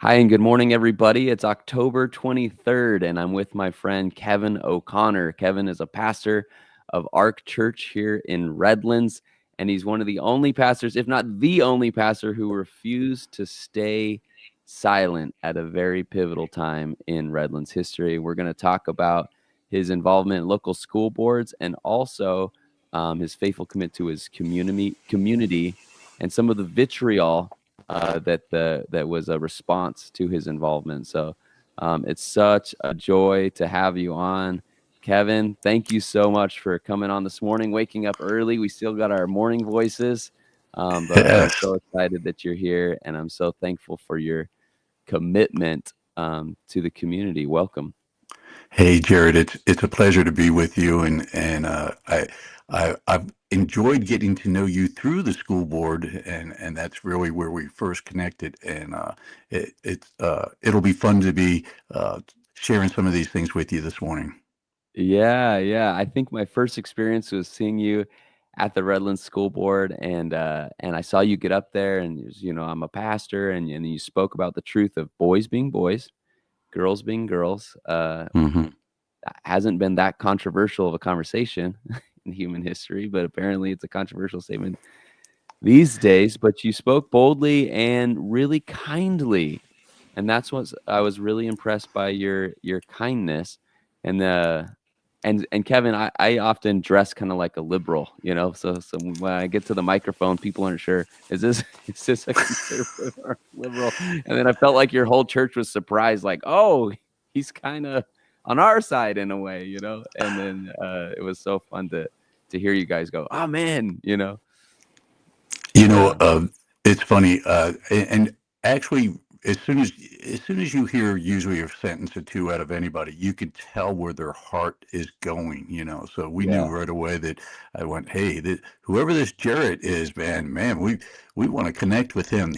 Hi, and good morning, everybody. It's October 23rd, and I'm with my friend Kevin O'Connor. Kevin is a pastor of Ark Church here in Redlands, and he's one of the only pastors, if not the only pastor, who refused to stay silent at a very pivotal time in Redlands history. We're going to talk about his involvement in local school boards and also his faithful commit to his community and some of the vitriol that was a response to his involvement. So it's such a joy to have you on, Kevin. Thank you so much for coming on this morning, waking up early. We still got our morning voices, but I'm Yes. so excited that you're here, and I'm so thankful for your commitment to the community. Welcome. Hey, Jared, it's a pleasure to be with you, and I've enjoyed getting to know you through the school board, and that's really where we first connected, and it'll be fun to be sharing some of these things with you this morning. Yeah. I think my first experience was seeing you at the Redlands School Board, and I saw you get up there, and I'm a pastor, and you spoke about the truth of boys being boys, girls being girls. Hmm. Hasn't been that controversial of a conversation in human history, but apparently it's a controversial statement these days. But you spoke boldly and really kindly, and that's what I was really impressed by your kindness. And Kevin, I often dress kind of like a liberal, so when I get to the microphone, people aren't sure, is this is this a conservative or liberal? And then I felt like your whole church was surprised, like, oh, he's kind of on our side in a way. And then it was so fun to hear you guys go, oh man. You know, Yeah. it's funny, and actually, as soon as you hear usually a sentence or two out of anybody, you can tell where their heart is going. So we knew Yeah. right away that I went, hey, whoever this Jarrett is, man, we want to connect with him.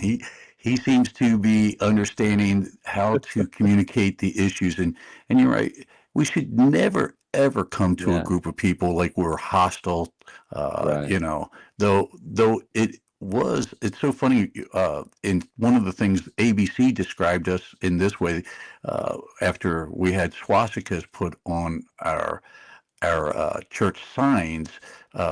He seems to be understanding how to communicate the issues, and you're right. We should never ever come to a Yeah. group of people like we're hostile. Right. Though it's so funny. In one of the things ABC described us in this way, after we had swastikas put on our church signs,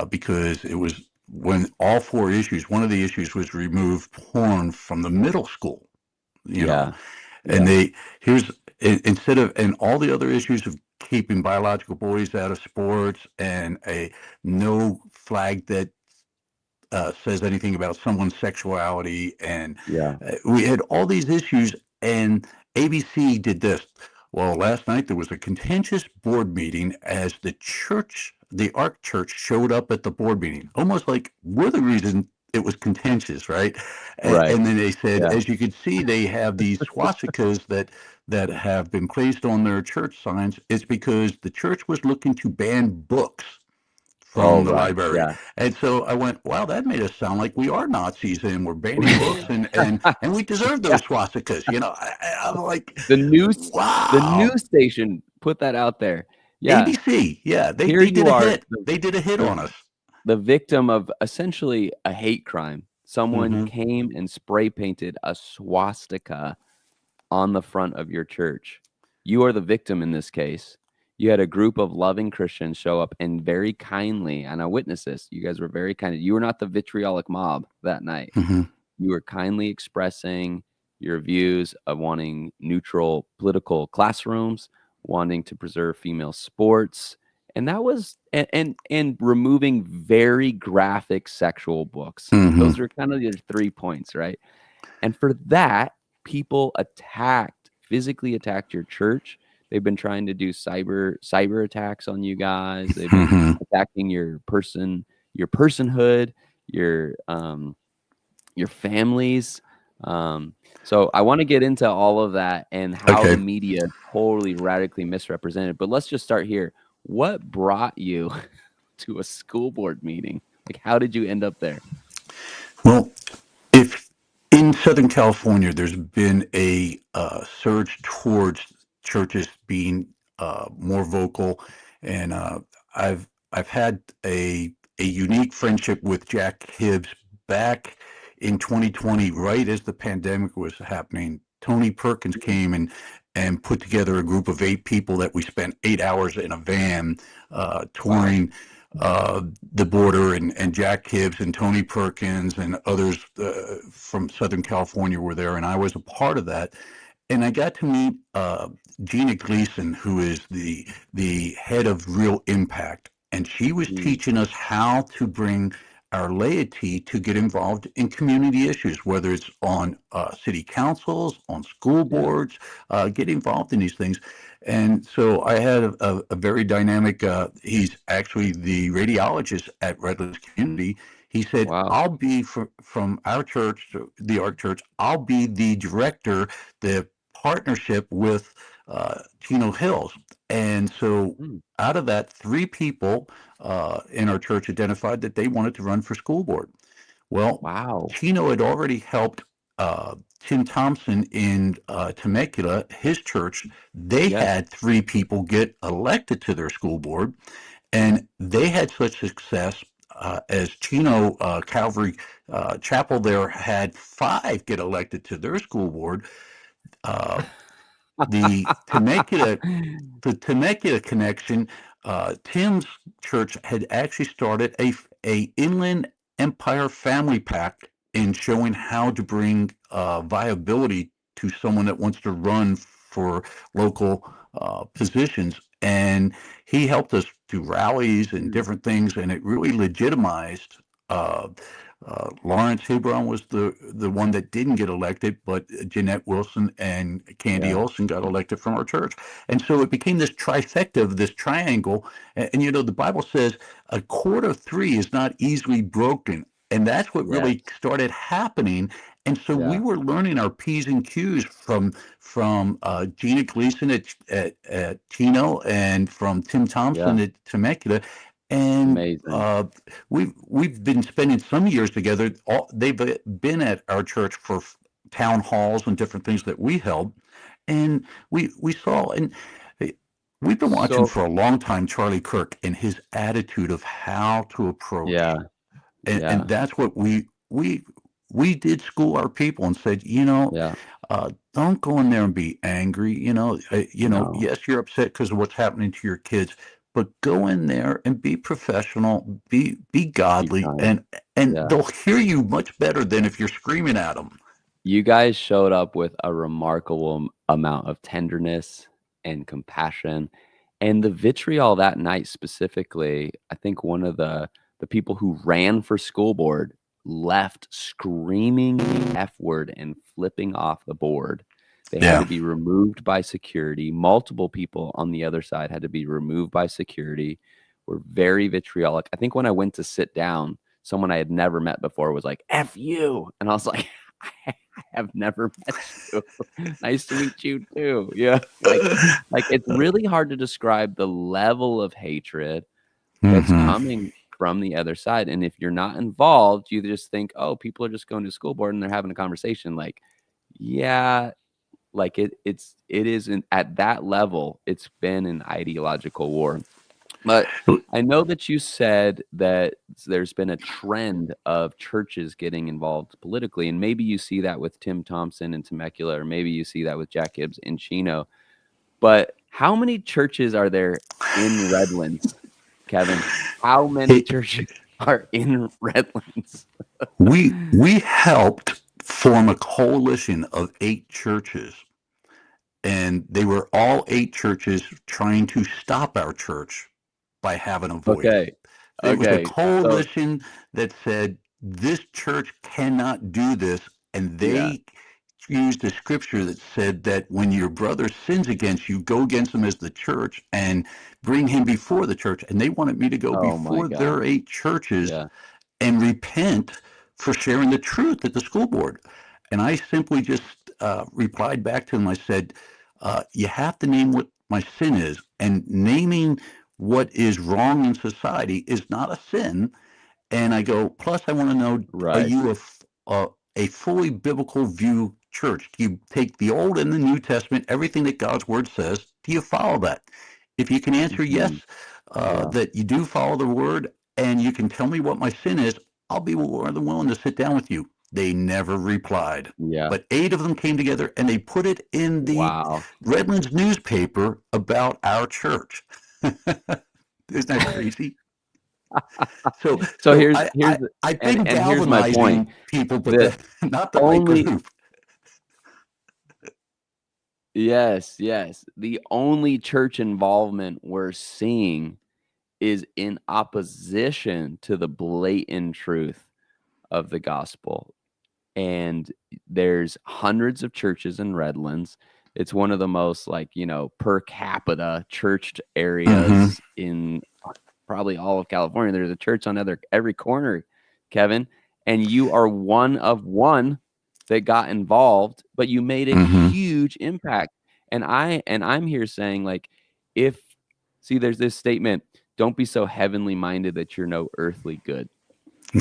because it was when all four issues. One of the issues was remove porn from the middle school. You know, Yeah. and Yeah. instead of and all the other issues of keeping biological boys out of sports and a no flag that says anything about someone's sexuality, and Yeah. we had all these issues, and ABC did this. Well, last night there was a contentious board meeting as the Ark Church showed up at the board meeting, almost like we're the reason it was contentious, right? Right. And then they said, Yeah. as you can see, they have these swastikas that have been placed on their church signs. It's because the church was looking to ban books Oh, from the right. library. Yeah. And so I went, wow, that made us sound like we are Nazis and we're banning books, and we deserve Yeah. those swastikas. I'm like, The news the wow. news station put that out there. Yeah, ABC, yeah, they here they did you a are, hit. They did a hit the on us. the victim of essentially a hate crime. Someone Hmm. came and spray painted a swastika on the front of your church. You are the victim in this case. You had a group of loving Christians show up and very kindly, and I witnessed this. You guys were very kind. You were not the vitriolic mob that night. Hmm. You were kindly expressing your views of wanting neutral political classrooms, wanting to preserve female sports, and that was and removing very graphic sexual books. Hmm. Those are kind of your 3 points, right? And for that, people physically attacked your church. They've been trying to do cyber attacks on you guys. They've been Hmm. attacking your personhood, your families. So I want to get into all of that and how the Okay. media totally radically misrepresented. But let's just start here. What brought you to a school board meeting? Like, how did you end up there? Well, if in Southern California, there's been a surge towards churches being more vocal, and I've had a unique friendship with Jack Hibbs back in 2020, right as the pandemic was happening. Tony Perkins came and put together a group of 8 people that we spent 8 hours in a van Wow. touring the border, and Jack Hibbs and Tony Perkins and others from Southern California were there, and I was a part of that. And I got to meet Gina Gleason, who is the head of Real Impact, and she was Mm, teaching us how to bring our laity to get involved in community issues, whether it's on city councils, on school yeah. boards, get involved in these things. And so I had a very dynamic, he's actually the radiologist at Redlands Community. He said, Wow. I'll be from our church, the Ark Church, I'll be the director, the partnership with Chino Hills. And so Mm, out of that, 3 people in our church identified that they wanted to run for school board. Well, wow. Chino had already helped Tim Thompson in Temecula, his church. They Yes. had 3 people get elected to their school board, and they had such success as Chino Calvary Chapel there had 5 get elected to their school board. Uh, the Temecula the Temecula connection, Tim's church had actually started a Inland Empire family pact in showing how to bring viability to someone that wants to run for local positions. And he helped us do rallies and Mm, different things, and it really legitimized. Uh, Lawrence Hebron was the one that didn't get elected, but Jeanette Wilson and Candy yeah. Olson got elected from our church. And so it became this trifecta of this triangle. And you know, the Bible says a cord of 3 is not easily broken. And that's what Yes. really started happening. And so we Yeah. were learning our P's and Q's from Gina Gleason at Tino, and from Tim Yeah. Thompson at Temecula. And Amazing. we've been spending some years together. They've been at our church for town halls and different things that we held, and we saw, and eh, we've been watching So, for a long time Charlie Kirk and his attitude of how to yeah. approach, and Yeah. that's what we did school our people and said, Yeah. don't go in there and be angry. No. Yes, you're upset because of what's happening to your kids, but go in there and be professional, be Be godly, kind. and Yeah. they'll hear you much better than if you're screaming at them. You guys showed up with a remarkable amount of tenderness and compassion, and the vitriol that night specifically, I think one of the people who ran for school board left screaming the F word and flipping off the board. They had to Yeah. be removed by security. Multiple people on the other side had to be removed by security. Were very vitriolic. I think when I went to sit down, someone I had never met before was like, "F you," and I was like, I have never met you. Nice to meet you too. Yeah. Like it's really hard to describe the level of hatred that's Hmm. coming from the other side. And if you're not involved, you just think, oh, people are just going to school board and they're having a conversation. Like, yeah, like it isn't at that level, it's been an ideological war. But I know that you said that there's been a trend of churches getting involved politically, and maybe you see that with Tim Thompson in Temecula, or maybe you see that with Jack Gibbs in Chino. But how many churches are there in Redlands, Kevin? How many It, churches are in Redlands? we helped form a coalition of 8 churches, and they were all 8 churches trying to stop our church by having a voice. Okay. It was a Okay. So coalition that said this church cannot do this, and yeah. they used a scripture that said that when your brother sins against you, go against him as the church and bring him before the church. And they wanted me to go Oh my before their gosh. 8 churches Yeah. and repent for sharing the truth at the school board. And I simply just replied back to him. I said, you have to name what my sin is, and naming what is wrong in society is not a sin. And I go, plus, I want to know, are Right. you a fully biblical view church? Do you take the Old and the New Testament, everything that God's Word says? Do you follow that? If you can answer yes, Mhm. Yeah. that you do follow the Word, and you can tell me what my sin is, I'll be more than willing to sit down with you. They never replied. Yeah. But 8 of them came together and they put it in the Wow. Redlands newspaper about our church. Isn't that crazy? So, So so here's I, here's I, I've been and here's my point. galvanizing people, but The not the right only group. Yes, yes. The only church involvement we're seeing is in opposition to the blatant truth of the gospel. And there's hundreds of churches in Redlands. It's one of the most per capita churched Mm-hmm. areas in probably all of California. There's a church on every corner, Kevin, and you are one of one that got involved, but you made a Mm-hmm. huge impact. And I'm here saying if see there's this statement, don't be so heavenly minded that you're no earthly good,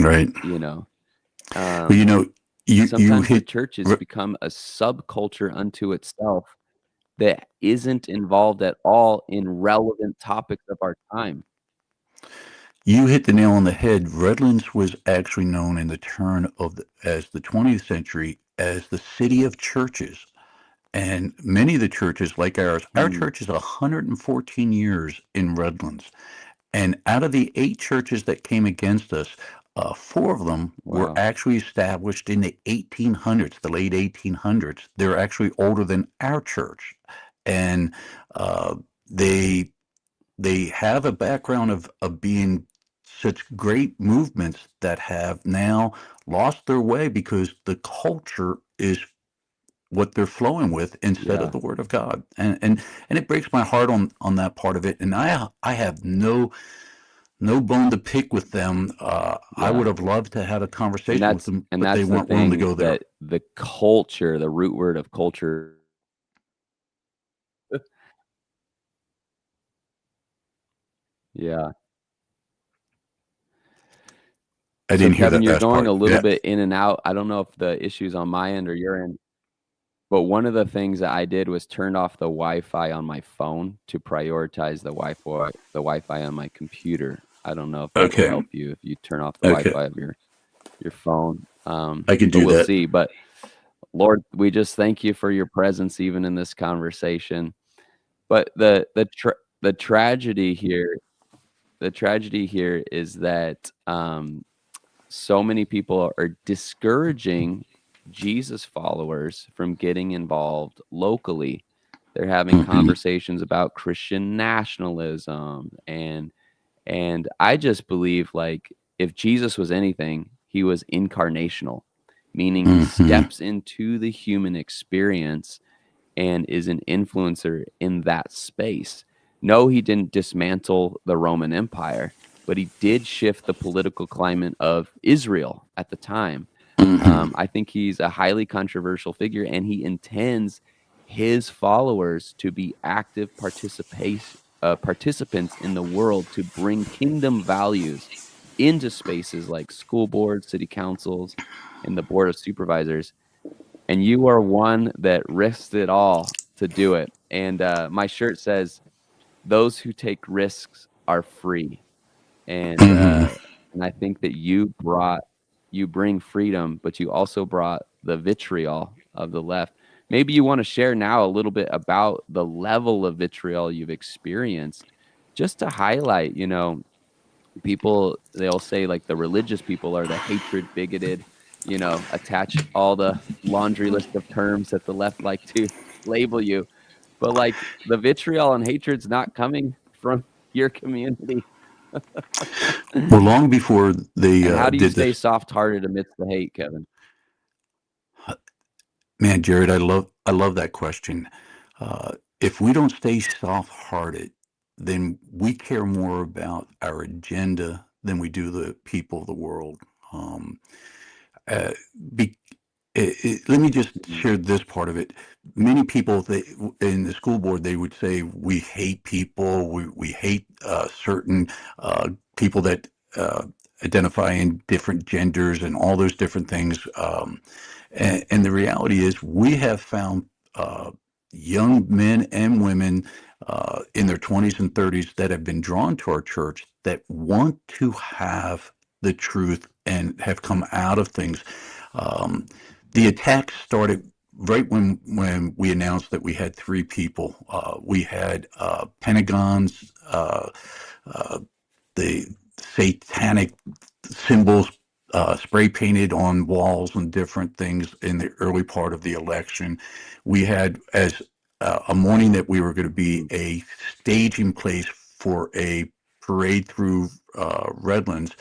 Right. you know. Well, Um you Sometimes the hit. church has become a subculture unto itself that isn't involved at all in relevant topics of our time. You hit the nail on the head. Redlands was actually known in the as the 20th century as the city of churches. And many of the churches, like our Mm, church is 114 years in Redlands. And out of the 8 churches that came against us, 4 of them were wow. actually established in the 1800s, the late 1800s. They're actually older than our church. And uh, they they have a background of being such great movements that have now lost their way because the culture is what they're flowing with instead of Yeah. the word of God. And it breaks my heart on that part of it. And I have no bone to pick with them. I would Yeah. have loved to have a And conversation with that's them, and but they that's the weren't willing to thing go there. that the culture, the root word of culture. Yeah. I So didn't hear Kevin, that you're last going part. a little Yeah. bit in and out. I don't know if the issue's on my end or your end, but one of the things that I did was turned off the Wi-Fi on my phone to prioritize the Wi-Fi on my computer. I don't know if that would Okay. help you if you turn off the Okay. Wi-Fi of your phone. I can But do we'll that. see. But Lord, we just thank you for your presence even in this conversation. But the tragedy here is that so many people are discouraging Jesus followers from getting involved locally. They're having Hmm. conversations about Christian nationalism and I just believe if Jesus was anything, he was incarnational, meaning he Hmm. steps into the human experience and is an influencer in that space. No, he didn't dismantle the Roman Empire, but he did shift the political climate of Israel at the time. Hmm. I think he's a highly controversial figure, and he intends his followers to be active participants in the world to bring kingdom values into spaces like school boards, city councils, and the board of supervisors. And you are one that risked it all to do it. And my shirt says, "Those who take risks are free." And Hmm. uh, and I think that you bring freedom, but you also brought the vitriol of the left. Maybe you want to share now a little bit about the level of vitriol you've experienced, just to highlight, people they'll say the religious people are the hatred bigoted, attach all the laundry list of terms that the left like to label you, but the vitriol and hatred's not coming from your community. Well, long before they And how do you did stay this, soft-hearted amidst the hate, Kevin? man, Jared, I love that question. If we don't stay soft-hearted, then we care more about our agenda than we do the people of the world. Um, uh, be, Let me just Mhm. share this part of it. Many people in the school board, they would say we hate people, we hate certain people that identify in different genders and all those different things. And the reality is, we have found uh, young men and women in their 20s and 30s that have been drawn to our church that want to have the truth and have come out of things. Um, the attack started right when we announced that we had three people. We had Pentagon's, uh, the satanic symbols spray painted on walls and different things in the early part of the election. We had as a morning that we were going to be a staging place for a parade through Redlands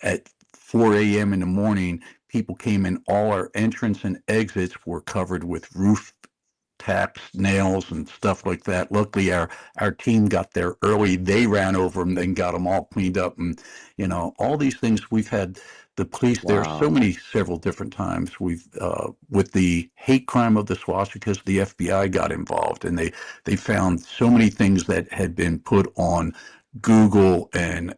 at 4 a.m. in the morning. People came in, all our entrance and exits were covered with roof taps, nails, and stuff like that. Luckily, our team got there early. They ran over them, then got them all cleaned up, and all these things. We've had the police there Wow. several different times. We've with the hate crime of the swastikas, the FBI got involved, and they found so many things that had been put on Google and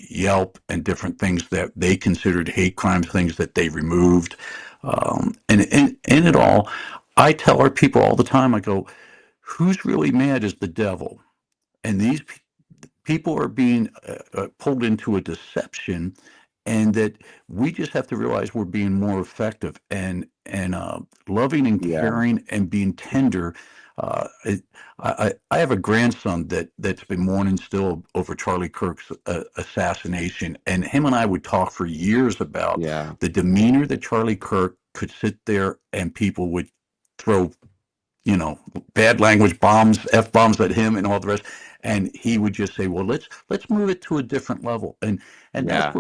Yelp and different things that they considered hate crimes, things that they removed. And in it all, I tell our people all the time, I go, who's really mad is the devil. And these people are being pulled into a deception, and that we just have to realize we're being more effective and loving and Yeah. caring and being tender. I have a grandson that's been mourning still over Charlie Kirk's assassination, and him and I would talk for years about Yeah. the demeanor that Charlie Kirk could sit there and people would throw bad language bombs, F bombs at him and all the rest. And he would just say, well, let's move it to a different level. And Yeah.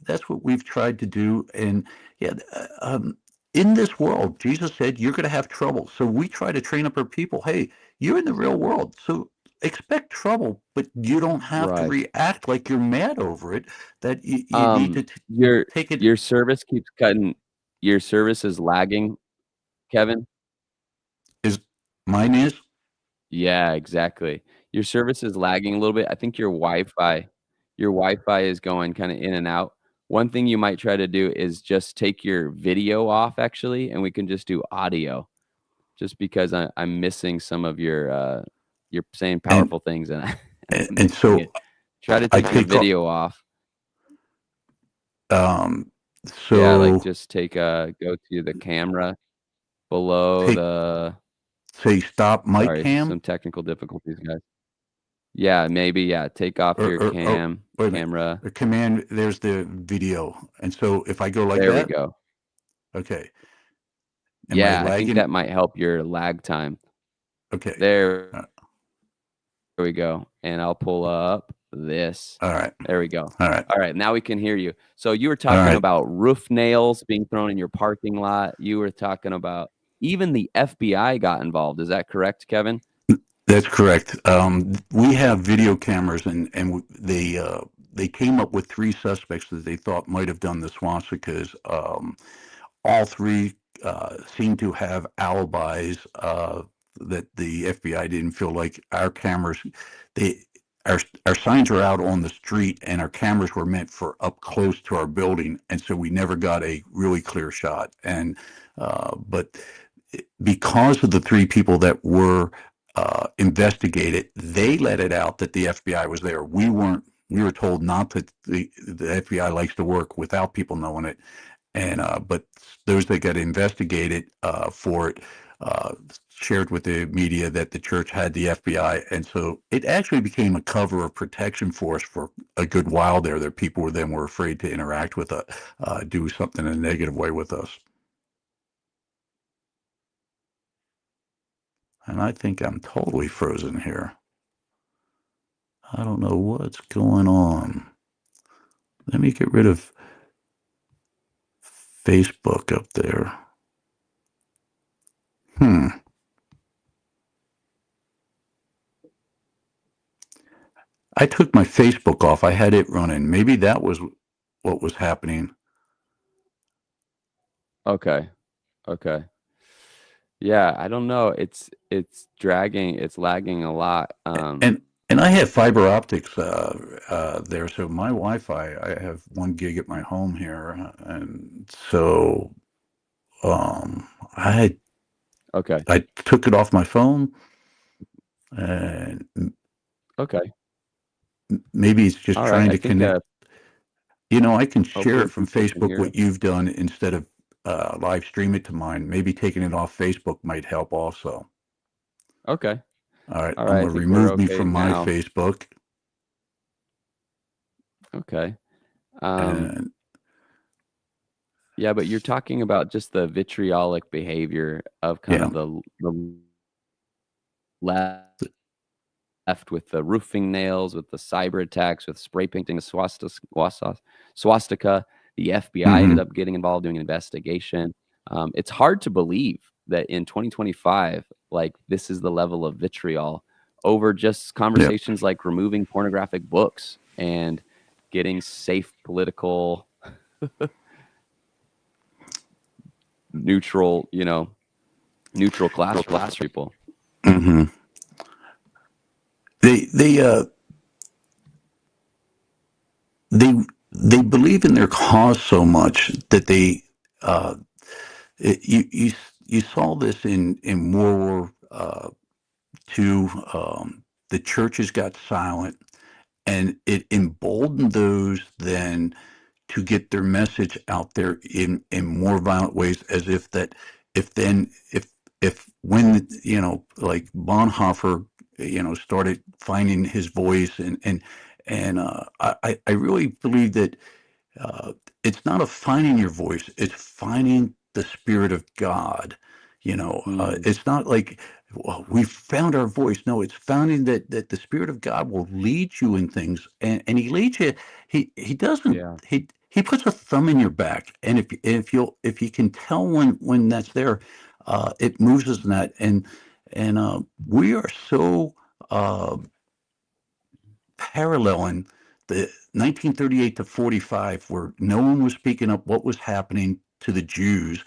that's what we've tried to do. And yeah, in this world, Jesus said, you're going to have trouble. So we try to train up our people. Hey, you're in the real world. So expect trouble, but you don't have to Right. react like you're mad over it, that you need to Your take it. your service keeps cutting. Your service is lagging, Kevin. Is mine is Yeah, exactly. Your service is lagging a little bit. I think your Wi-Fi is going kinda in and out. One thing you might try to do is just take your video off actually, and we can just do audio, just because I'm missing some of you're saying and powerful things and I'm and missing so it. Try to I take your take off. video off. Um, Yeah, like, so just go to the camera below take the say stop mic sorry, cam some technical difficulties, guys. Yeah, maybe, yeah, take off your or wait a minute. camera. The command, there's the video. And so if I go like There we that, go. okay. Am I Yeah, I think lagging? that might help your lag time. Okay. There Uh, we go, and I'll pull up this. All right. There we go. All right. Alright, now we can hear you. So you were All talking right. about roof nails being thrown in your parking lot. You were talking about even the FBI got involved. Is that correct, Kevin? That's correct. We have video cameras, and they came up with three suspects that they thought might have done the swastikas. All three seem to have alibis that the FBI didn't feel like our cameras. They our signs are out on the street, and our cameras were meant for up close to our building, and so we never got a really clear shot. And but because of the three people that were investigated, they let it out that the FBI was there. We weren't. We were told not that the FBI likes to work without people knowing it, and but those that got investigated for it shared with the media that the church had the FBI, and so it actually became a cover of protection for us for a good while there. That people were afraid to interact with us, do something in a negative way with us. And I think I'm totally frozen here. I don't know what's going on. Let me get rid of Facebook up there. Hmm. I took my Facebook off. I had it running. Maybe that was what was happening. Okay, okay. Yeah, I don't know. It's dragging, it's lagging a lot. And and I have fiber optics there, so my Wi-Fi. I have 1 gig at my home here, and so um, I Okay, I took it off my phone, and okay. maybe it's just Alright, trying I to think, connect. I can share hopefully it from people can Facebook hear what us. you've done instead of live stream it to mine. Maybe taking it off Facebook might help also. Okay. All right, All I'm right. I going to think we're remove me okay from my now. Facebook. Okay. Um, And yeah, but you're talking about just the vitriolic behavior of kind yeah. of the left with the roofing nails, with the cyber attacks, with spray painting a swastika. The FBI ended Hmm. up getting involved doing an investigation. It's hard to believe that in 2025, like this is the level of vitriol over just Yep. conversations like removing pornographic books and getting safe political neutral, neutral class people. Hmm. They they they believe in their cause so much that uh, you saw this in World War II. The churches got silent, and it emboldened those then to get their message out there in more violent ways, as if that if then if when like Bonhoeffer started finding his voice, and I really believe that uh, it's not a finding your voice, it's finding the spirit of God. Mm, It's not like, well, we found our voice. No, it's finding that the spirit of God will lead you in things, and he leads you. He doesn't yeah. he puts a thumb in your back, and if you can tell when that's there, it moves us in that. And we are so uh paralleling the 1938 to 45, where no one was speaking up what was happening to the Jews.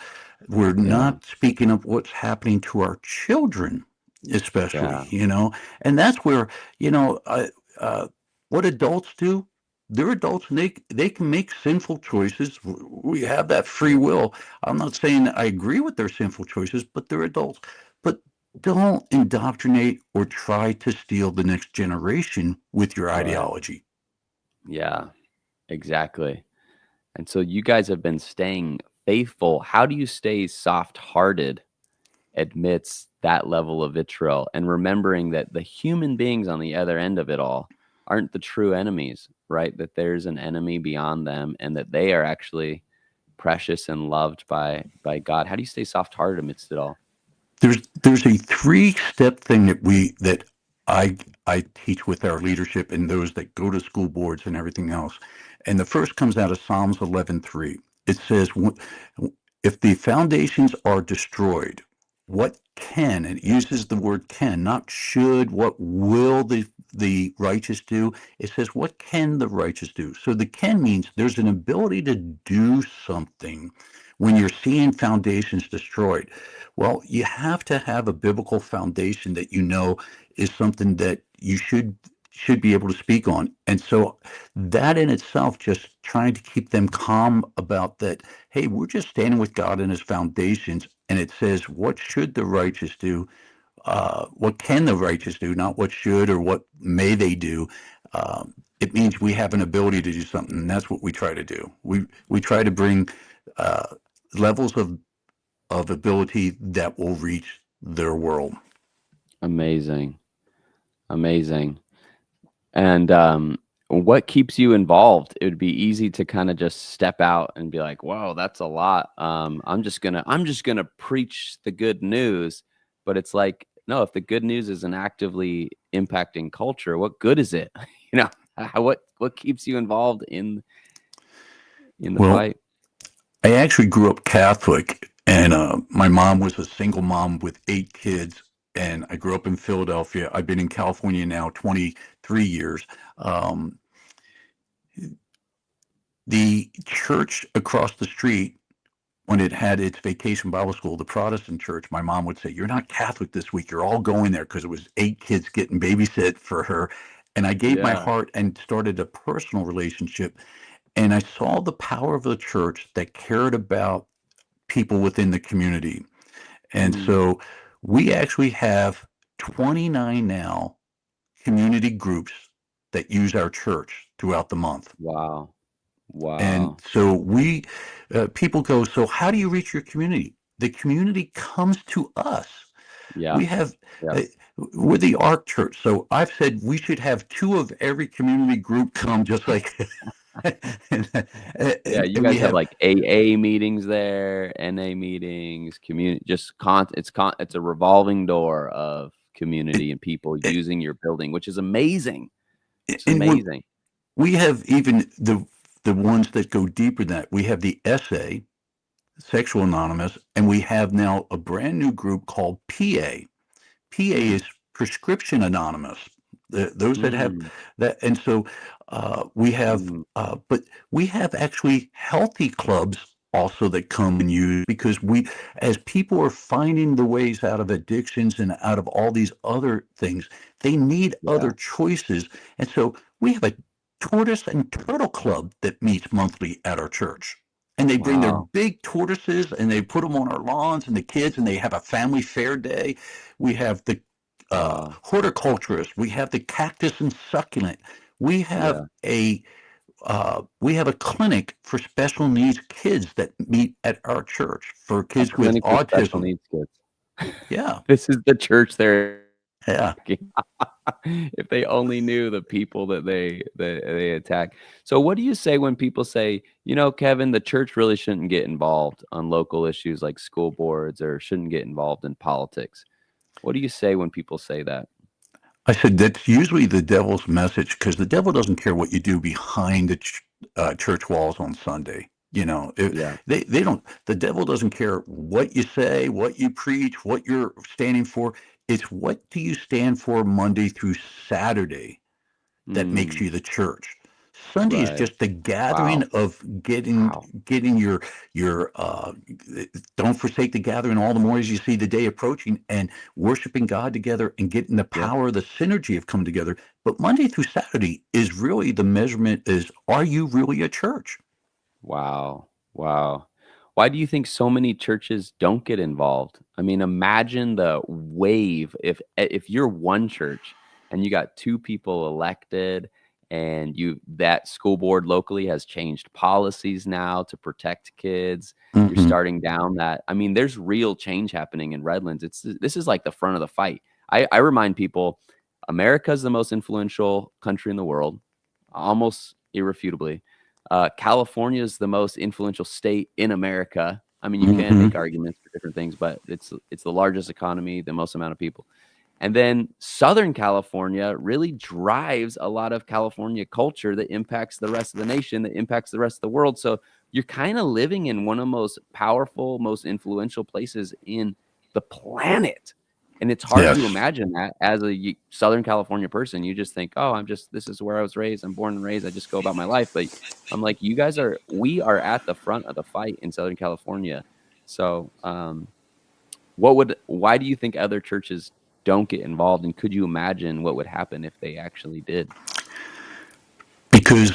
We're Yeah. not speaking up what's happening to our children, especially, Yeah. and that's where, you know, uh, uh, what adults do. They're adults, and they can make sinful choices. We have that free will. I'm not saying I agree with their sinful choices, but they're adults. But don't indoctrinate or try to steal the next generation with your Right. ideology. Yeah. Exactly. And so you guys have been staying faithful. How do you stay soft-hearted amidst that level of vitriol and remembering that the human beings on the other end of it all aren't the true enemies, right? That there's an enemy beyond them and that they are actually precious and loved by God. How do you stay soft-hearted amidst it all? There's a three-step thing that I I teach with our leadership and those that go to school boards and everything else. And the first comes out of Psalms 11:3. It says, if the foundations are destroyed, what can, and it uses the word can, not should, what will the righteous do? It says, what can the righteous do? So the can means there's an ability to do something when you're seeing foundations destroyed. Well, you have to have a biblical foundation that is something that you should be able to speak on. And so that in itself, just trying to keep them calm about that, hey, we're just standing with God and his foundations. And it says, what should the righteous do? What can the righteous do? Not what should or what may they do. It means we have an ability to do something, and that's what we try to do. We try to bring uh, levels of ability that will reach their world. Amazing. Amazing. And what keeps you involved? It would be easy to kind of just step out and be like, "Whoa, that's a lot. I'm just gonna preach the good news." But it's like, no, if the good news isn't actively impacting culture, what good is it? What keeps you involved in the Well, fight? I actually grew up Catholic, and my mom was a single mom with 8 kids, and I grew up in Philadelphia. I've been in California now 23 years. Um, the church across the street, when it had its vacation Bible school, the Protestant church, my mom would say, "You're not Catholic this week. You're all going there," because it was 8 kids getting babysit for her. And I gave my Yeah. heart and started a personal relationship. And I saw the power of the church that cared about people within the community. And Mm, so we actually have 29 now community groups that use our church throughout the month. wow. And Wow. so people go, so how do you reach your community? The community comes to us. Yeah. We have, Yeah. uh, we're the Ark Church. So I've said we should have two of every community group come, just like, and, Yeah, you and we guys have have, like AA meetings there, NA meetings, community, just it's a revolving door of community and people using your building, which is amazing. It's and amazing. we have even the ones that go deeper than that. We have the SA, Sexual Anonymous, and we have now a brand new group called PA. PA Hmm. is Prescription Anonymous. Those that have Mm. that, and so we have, Mm. but we have actually healthy clubs also that come and use, because as people are finding the ways out of addictions and out of all these other things, they need Yeah. other choices, and so we have a tortoise and turtle club that meets monthly at our church. And they bring their Wow. big tortoises and they put them on our lawns, and the kids, and they have a family fair day. We have the Wow. horticulturist. We have the cactus and succulent. We have Yeah. a clinic for special needs kids that meet at our church for A kids with clinic for special autism. needs kids. Yeah, This is the church they're yeah. if they only knew the people that they attack. So what do you say when people say, Kevin, the church really shouldn't get involved on local issues like school boards or shouldn't get involved in politics? What do you say when people say that? I said that's usually the devil's message, because the devil doesn't care what you do behind the church walls on Sunday. Yeah. They don't. The devil doesn't care what you say, what you preach, what you're standing for. It's what do you stand for Monday through Saturday that makes Mm, you the church. Sunday is right. just the gathering Wow. of getting Wow. getting your don't forsake the gathering all the more as you see the day approaching, and worshiping God together and getting the Yep. power, the synergy of coming together. But Monday through Saturday is really the measurement is, are you really a church? Wow. Wow. Why do you think so many churches don't get involved? I mean, imagine the wave if you're one church and you got two people elected and that school board locally has changed policies now to protect kids. You're Mm-hmm. starting down that. I mean, there's real change happening in Redlands. This is like the front of the fight. I remind people America is the most influential country in the world, almost irrefutably. California is the most influential state in America. I mean, you can Mm-hmm. make arguments for different things, but it's the largest economy, the most amount of people. And then Southern California really drives a lot of California culture that impacts the rest of the nation, that impacts the rest of the world. So you're kind of living in one of the most powerful, most influential places in the planet. And it's hard to Yes. imagine that as a Southern California person. You just think, oh, this is where I was raised. I'm born and raised. I just go about my life. But I'm like, we are at the front of the fight in Southern California. So, why do you think other churches don't get involved? And could you imagine what would happen if they actually did? Because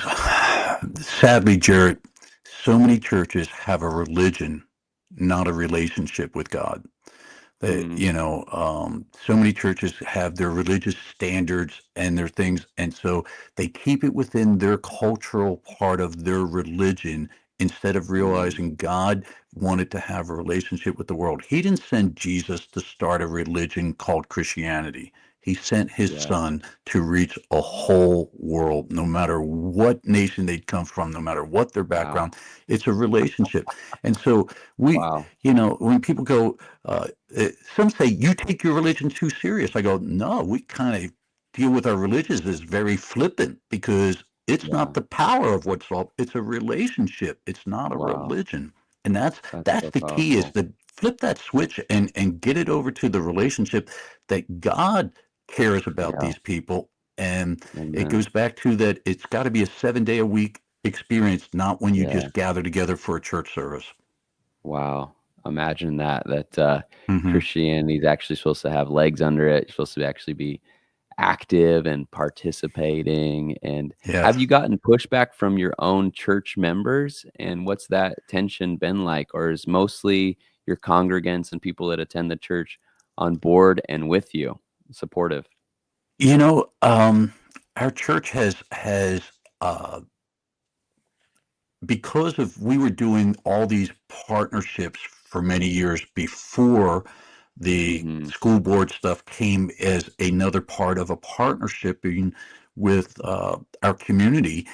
sadly, Jared, so many churches have a religion, not a relationship with God. Mm, So many churches have their religious standards and their things, and so they keep it within their cultural part of their religion, instead of mm, realizing God wanted to have a relationship with the world. He didn't send Jesus to start a religion called Christianity. He sent his yeah. son to reach a whole world, no matter what nation they'd come from, no matter what their Wow. background. It's a relationship. And so we, Wow. when people go, some say you take your religion too serious. I go, no, we kind of deal with our religions as very flippant, because it's not Yeah. the power of what's all. It's a relationship. It's not a Wow. religion, and that's That's that's so the key, is powerful. to flip that switch and get it over to the relationship that God cares about Yeah. these people. And it Amen. goes back to that. It's got to be a 7 day a week experience, not when you Yeah. just gather together for a church service. Wow. Imagine that Hmm. Christianity is actually supposed to have legs under it. You're supposed to actually be active and participating. And Yes. have you gotten pushback from your own church members? And what's that tension been like? Or is mostly your congregants and people that attend the church on board and with you, supportive? You know, our church has uh, because of we were doing all these partnerships for many years before the Hmm. school board stuff came as another part of a partnership with our community.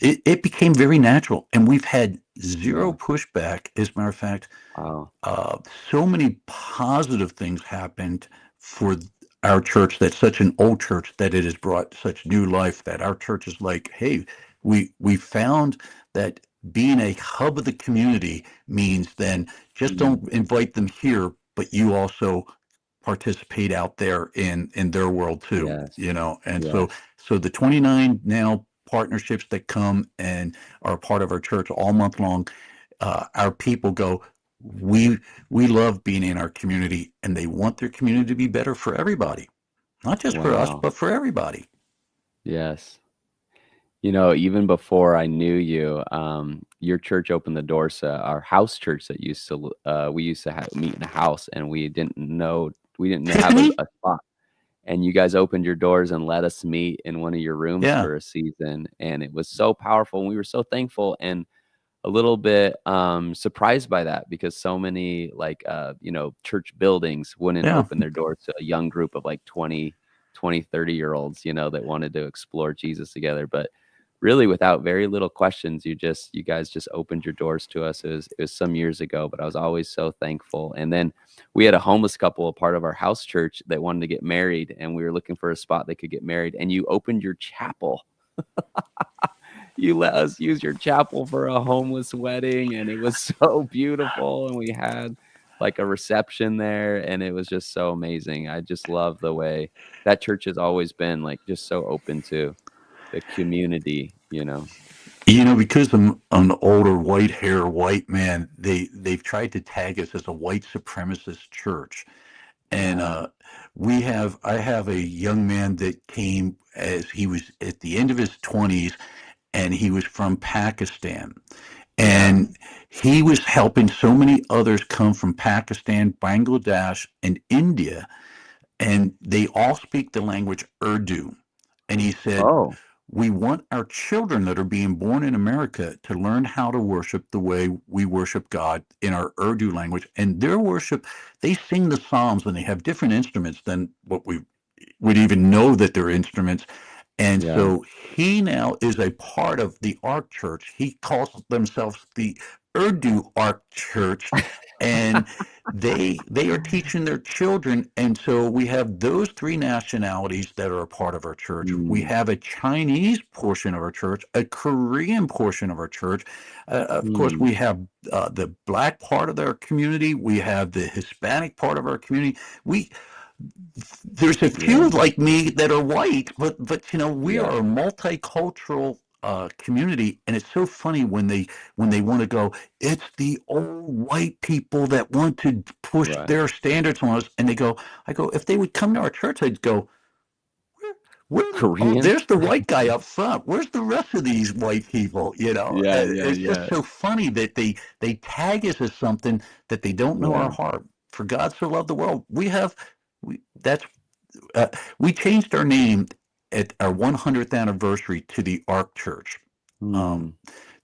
It became very natural, and we've had zero Yeah. pushback. As a matter of fact, Wow. uh, so many positive things happened for our church, that's such an old church, that it has brought such new life, that our church is like, hey, we found that being a hub of the community means then just Mm. don't invite them here, but you also participate out there in their world too, Yes. and so Yes. so the 29 now partnerships that come and are a part of our church all month long, our people go, we we love being in our community, and they want their community to be better for everybody, not just for us, Wow. but for everybody. Yes. Even before I knew you, your church opened the doors to our house church that we used to meet in a house, and we didn't have a, Tiffany. a spot. And you guys opened your doors and let us meet in one of your rooms Yeah, for a season, and it was so powerful. And we were so thankful and a little bit surprised by that, because so many church buildings wouldn't yeah. open their doors to a young group of like 30 year olds, that wanted to explore Jesus together. But really, without very little questions, you guys just opened your doors to us. It was some years ago, but I was always so thankful. And then we had a homeless couple, a part of our house church, that wanted to get married, and we were looking for a spot they could get married, and you opened your chapel. You let us use your chapel for a homeless wedding, and it was so beautiful, and we had like a reception there, and it was just so amazing. I just love the way that church has always been, like, just so open to the community. Because I'm an older white hair white man, they've tried to tag us as a white supremacist church. And Yeah. I have a young man that came as he was at the end of his 20s, and he was from Pakistan. Yeah. And he was helping so many others come from Pakistan, Bangladesh, and India, and they all speak the language Urdu. And he said, Oh, we want our children that are being born in America to learn how to worship the way we worship God in our Urdu language. And their worship, they sing the Psalms, and they have different instruments than what we would even know that they're instruments. And yeah. so he now is a part of the Ark Church. He calls themselves the Urdu Ark Church, and they are teaching their children. And so we have those three nationalities that are a part of our church. We Mm, have a Chinese portion of our church, a Korean portion of our church. Of course, mm, we have the black part of our community. We have the Hispanic part of our community. We There's a few yeah. like me that are white, but we Yeah. are a multicultural community, and it's so funny when they want to go. It's the old white people that want to push Right. their standards on us, and they go. I go, if they would come to our church, I'd go. Oh, Korean? there's the white guy up front. Where's the rest of these white people? Yeah, yeah, It's just yeah. so funny that they tag us as something that they don't know our Yeah. heart. For God so loved the world, we that's uh, we changed our name at our 100th anniversary to the Ark Church. Um, Mm,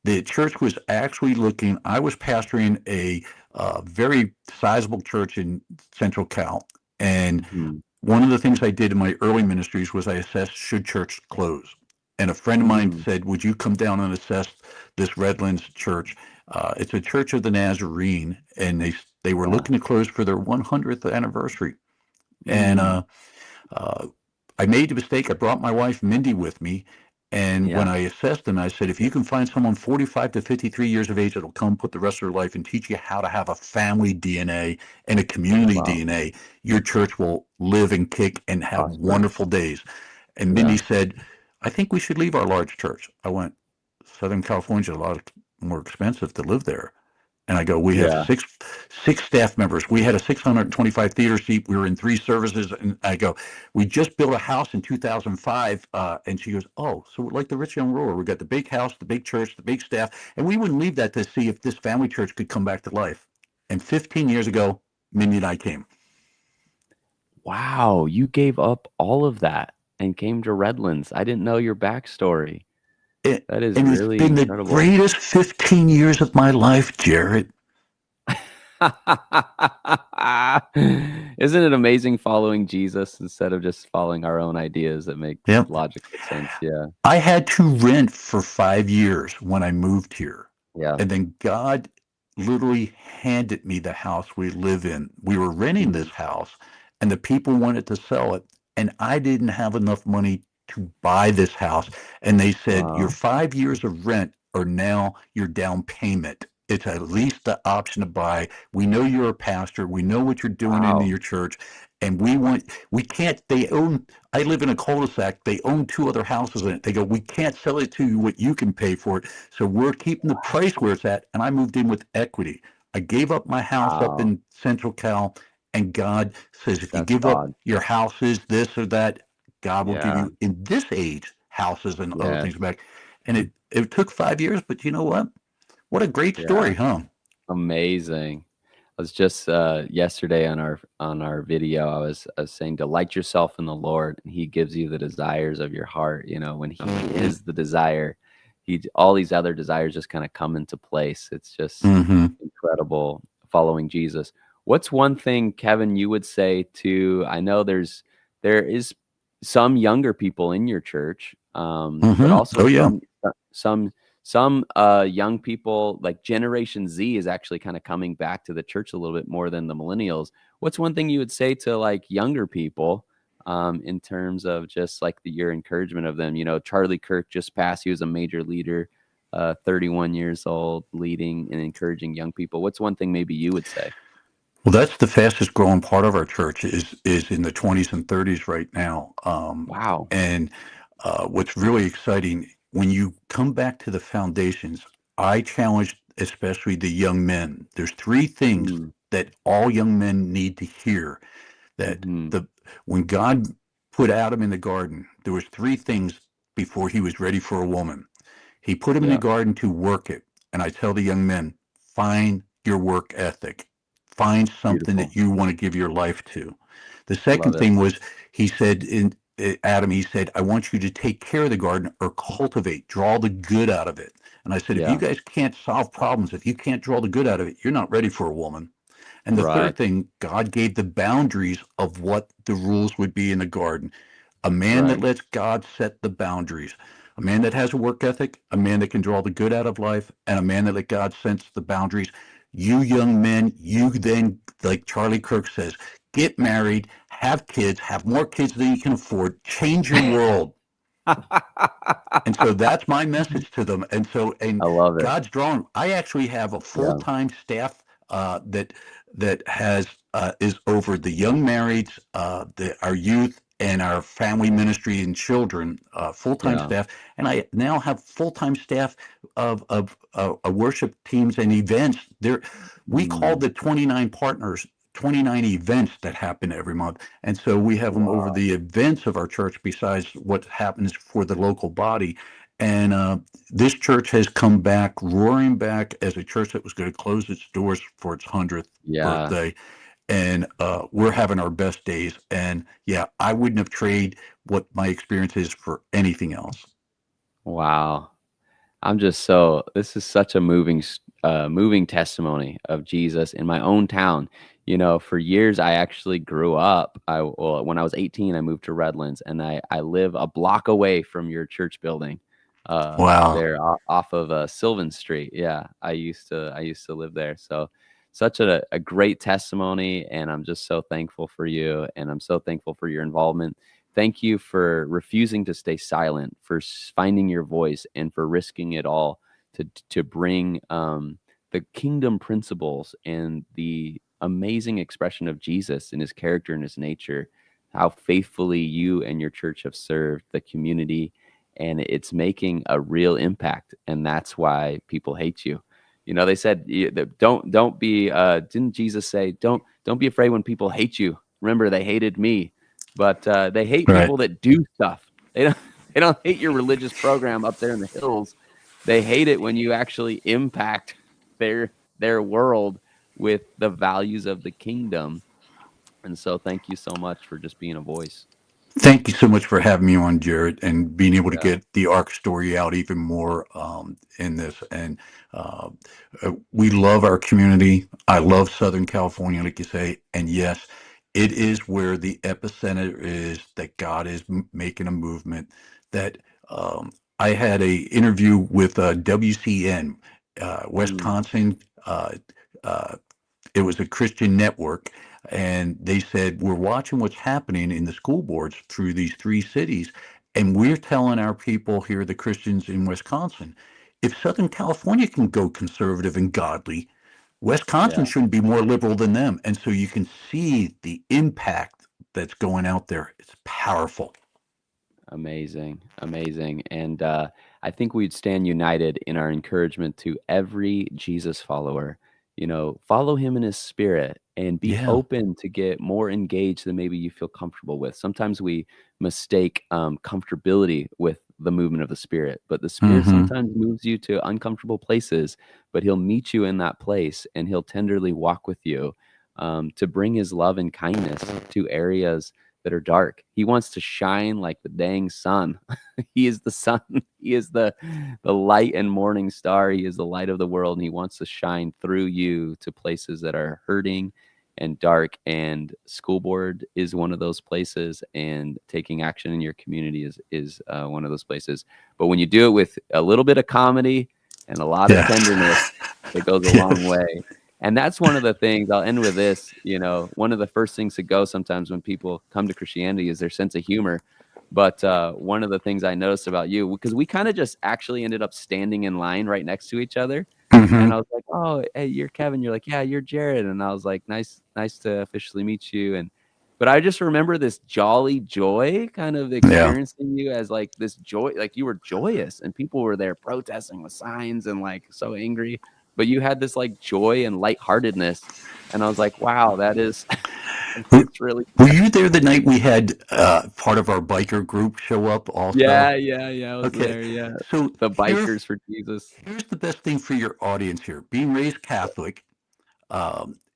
the church was actually looking. I was pastoring a very sizable church in Central Cal, and mhm, one of the things I did in my early ministries was I assessed should church close. And a friend of mine mm, said, "Would you come down and assess this Redlands church?" It's a Church of the Nazarene, and they were yeah. looking to close for their 100th anniversary. And Mm, uh, I made the mistake. I brought my wife Mindy with me, and when yeah. I assessed them, I said, if you can find someone 45 to 53 years of age that'll come put the rest of their life and teach you how to have a family DNA and a community Wow. DNA, your church will live and kick and have Prosper. wonderful days. And Mindy Yeah. said, I think we should leave our large church. I went, Southern California's a lot more expensive to live there. And I go, we have Yeah. six staff members. We had a 625 theater seat. We were in three services. And I go, we just built a house in 2005. And she goes, oh, so like the rich young ruler, we got the big house, the big church, the big staff. And we wouldn't leave that to see if this family church could come back to life. And 15 years ago, Mindy and I came. Wow, you gave up all of that and came to Redlands. I didn't know your backstory. It, That is and it's really been the incredible. greatest 15 years of my life, Jared. Isn't it amazing following Jesus instead of just following our own ideas that make Yeah. logical sense? Yeah. I had to rent for 5 years when I moved here. Yeah. And then God literally handed me the house we live in. We were renting Mhm. this house, and the people wanted to sell it. And I didn't have enough money to buy this house. And they said, your Wow. 5 years of rent are now your down payment. It's at least the option to buy. We know you're a pastor. We know what you're doing in Wow. your church. And we can't, they own, I live in a cul-de-sac. They own two other houses in it. They go, we can't sell it to you what you can pay for it. So we're keeping the price where it's at. And I moved in with equity. I gave up my house up Wow. in Central Cal, and God says, if you That's give up God. your houses, this or that, God will give Yeah. you in this age houses and other Yes. things back. And it took 5 years, but you know what? What a great Yeah. story, huh? Amazing. I was just yesterday on our video, I was saying, delight yourself in the Lord, and He gives you the desires of your heart. You know, when He is the desire, all these other desires just kind of come into place. It's just Mm-hmm. incredible following Jesus. What's one thing, Kevin, you would say to? I know there is some younger people in your church, but Mm-hmm. also Oh yeah. some young people, like Generation Z is actually kind of coming back to the church a little bit more than the millennials. What's one thing you would say to like younger people in terms of just like your encouragement of them? You know, Charlie Kirk just passed. He was a major leader, 31 years old, leading and encouraging young people. What's one thing maybe you would say? Well, that's the fastest growing part of our church is in the 20s and 30s right now. Wow. And what's really exciting when you come back to the foundations, I challenge especially the young men. There's three things Mm, that all young men need to hear. That hmm. the when God put Adam in the garden, there was three things before he was ready for a woman. He put him in the Yeah. garden to work it. And I tell the young men, find your work ethic. Find something Beautiful. that you want to give your life to. The Love second it. thing was, he said in Adam, he said, I want you to take care of the garden or cultivate, draw the good out of it. And I said, if you Yeah. guys can't solve problems, if you can't draw the good out of it, you're not ready for a woman. And the third Right. thing, God gave the boundaries of what the rules would be in the garden. A man that Right. lets God set the boundaries, a man that has a work ethic, a man that can draw the good out of life, and a man that let God set the boundaries. You young men, you then, like Charlie Kirk says, get married, have kids, have more kids than you can afford, change your world. And so that's my message to them. And so, I and love it. God's drawn. I actually have a Yeah. full-time staff that has is over the young marrieds, our youth, and our family ministry and children. Full-time Yeah. staff, and I now have full-time staff of worship teams and events. There, we call Mm. the 29 partners. 29 events that happen every month. And so we have them over Wow. the events of our church besides what happens for the local body. And this church has come back, roaring back as a church that was going to close its doors for its 100th Yeah. birthday. And we're having our best days. And yeah, I wouldn't have traded what my experience is for anything else. Wow. This is such a moving testimony of Jesus in my own town. You know, for years I actually grew up. Well, when I was 18, I moved to Redlands, and I live a block away from your church building, Wow. there off of Sylvan Street. Yeah, I used to live there. So such a great testimony, and I'm just so thankful for you, and I'm so thankful for your involvement. Thank you for refusing to stay silent, for finding your voice, and for risking it all to bring the kingdom principles and the amazing expression of Jesus in His character and His nature. How faithfully you and your church have served the community, and it's making a real impact. And that's why people hate you. You know, they said, don't be. Didn't Jesus say, don't be afraid when people hate you? Remember, they hated me. But they hate Right. people that do stuff. They don't they don't hate your religious program up there in the hills. They hate it when you actually impact their world with the values of the kingdom. And so thank you so much for just being a voice. Thank you so much for having me on, Jared, and being able to Yeah. get the ARC story out even more in this. And uh, we love our community. I love Southern California, like you say. And yes, it is where the epicenter is that God is making a movement. That I had a interview with WCN, Mm, Wisconsin. Uh, it was a Christian network, and they said, we're watching what's happening in the school boards through these three cities, and we're telling our people here, the Christians in Wisconsin, if Southern California can go conservative and godly, yeah. Wisconsin shouldn't be more liberal than them. And so you can see the impact that's going out there. It's powerful. Amazing, amazing. And I think we'd stand united in our encouragement to every Jesus follower. Follow him in his spirit and be Yeah. open to get more engaged than maybe you feel comfortable with. Sometimes we mistake comfortability with the movement of the spirit, but the spirit Mm-hmm. sometimes moves you to uncomfortable places, but he'll meet you in that place and he'll tenderly walk with you to bring his love and kindness to areas that are dark. He wants to shine like the dang sun. He is the sun. He is the light and morning star. He is the light of the world, and he wants to shine through you to places that are hurting and dark. And school board is one of those places, and taking action in your community is one of those places. But when you do it with a little bit of comedy and a lot of Yeah. tenderness, it goes a long Yes. way. And that's one of the things I'll end with this, one of the first things to go sometimes when people come to Christianity is their sense of humor. But one of the things I noticed about you, because we kind of just actually ended up standing in line right next to each other. And Mm-hmm. I was like, "Oh, hey, you're Kevin." You're like, "Yeah, you're Jared." And I was like, "Nice to officially meet you." But I just remember this jolly joy kind of Yeah. experiencing you as like this joy, like you were joyous and people were there protesting with signs and like so angry, but you had this like joy and lightheartedness. And I was like, wow, that is, Were it's really, were you there the night we had part of our biker group show up also? yeah, I was Okay, there. Yeah. so The bikers for Jesus. here's the best thing for your audience here. Being raised Catholic,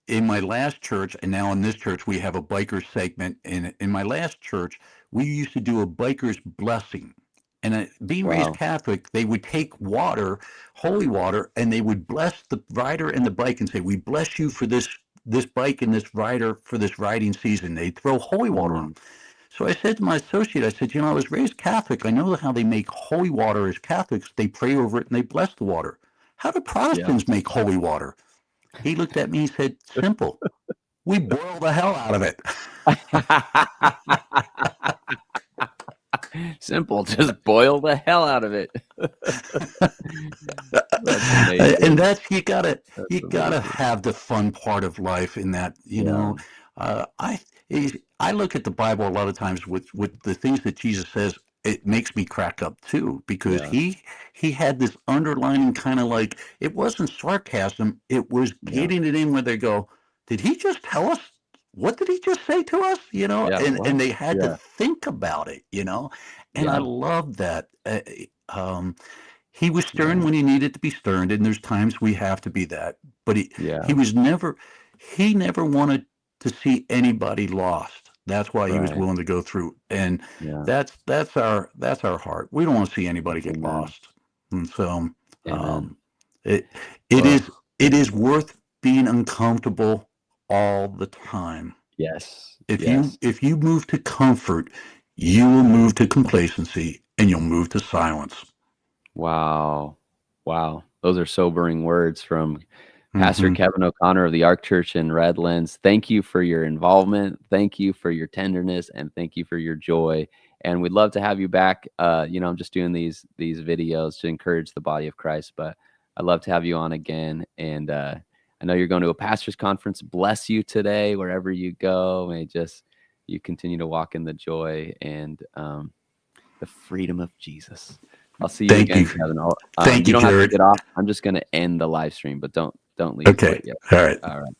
in my last church, and now in this church, we have a biker segment. In my last church, we used to do a biker's blessing. And being raised Wow. Catholic, they would take water, holy water, and they would bless the rider and the bike and say, "We bless you for this bike and this rider for this riding season." They'd throw holy water on them. Mm, So I said to my associate, I said, I was raised Catholic. I know how they make holy water as Catholics. They pray over it and they bless the water. How do yeah. Protestants make holy water? He looked at me and said, simple. We boil the hell out of it. Simple. Just boil the hell out of it. That's amazing. And that's That's you gotta amazing. have the fun part of life in that, Yeah. uh, I I look at the Bible a lot of times with the things that Jesus says, it makes me crack up too, because Yeah. he had this underlining kind of like, it wasn't sarcasm, it was Yeah. getting it in where they go, did he just tell us, what did he just say to us? Yeah. And What? they had to Yeah. think about it, and I Yeah. love that. Um, he was stern Yeah. when he needed to be stern, and there's times we have to be that. But he Yeah. was never he never wanted to see anybody lost. That's why he was Right. willing to go through, and Yeah. that's our heart. We don't want to see anybody get Amen. lost, and so Amen. um, it it Oh, is it is worth being uncomfortable all the time. yes. Yes. If you move to comfort, you will move to complacency, and you'll move to silence. Wow. Wow. Those are sobering words from Pastor Hmm. Kevin O'Connor of the Ark Church in Redlands. Thank you for your involvement. Thank you for your tenderness, and thank you for your joy. And we'd love to have you back. I'm just doing these videos to encourage the body of Christ, but I'd love to have you on again. And I know you're going to a pastors conference. Bless you today wherever you go. May just you continue to walk in the joy and the freedom of Jesus. I'll see you Thank again, you. Kevin. Thank You you, don't have to Jared. get off. I'm just going to end the live stream, but don't leave Okay. quite yet. All right. All right.